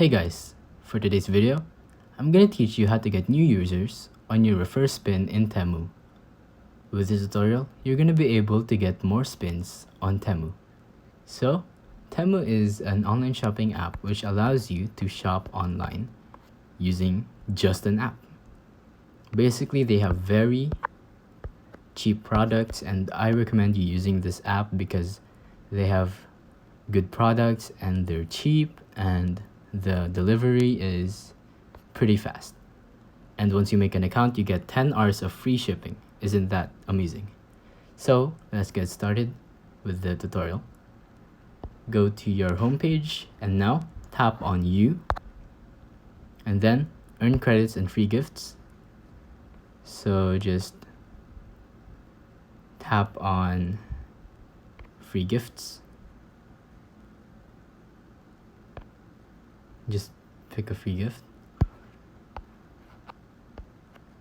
Hey guys, for today's video, I'm gonna teach you how to get new users on your refer spin in Temu. With this tutorial, you're gonna be able to get more spins on Temu. So, Temu is an online shopping app which allows you to shop online using just an app. Basically, they have very cheap products and I recommend you using this app because they have good products and they're cheap and the delivery is pretty fast. And once you make an account, you get 10 hours of free shipping. Isn't that amazing? So let's get started with the tutorial. Go to your homepage and now tap on You and then earn credits and free gifts. So just tap on free gifts. Just pick a free gift.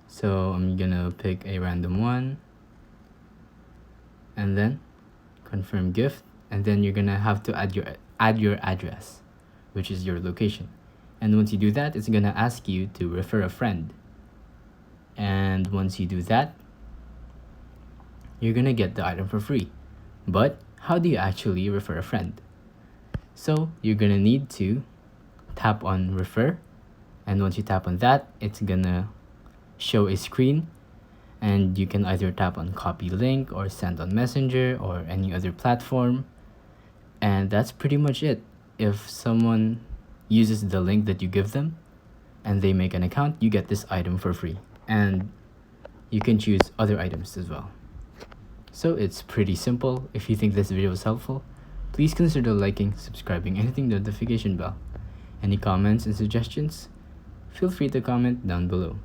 So I'm gonna pick a random one and then confirm gift, and then you're gonna have to add your address, which is your location. And once you do that, it's gonna ask you to refer a friend. And once you do that, you're gonna get the item for free. But how do you actually refer a friend? So you're gonna need to tap on refer, and once you tap on that, it's gonna show a screen and you can either tap on copy link or send on messenger or any other platform, and that's pretty much it. If someone uses the link that you give them and they make an account, you get this item for free, and you can choose other items as well. So it's pretty simple. If you think this video was helpful, please consider liking, subscribing, and hitting the notification bell. Any comments and suggestions? Feel free to comment down below.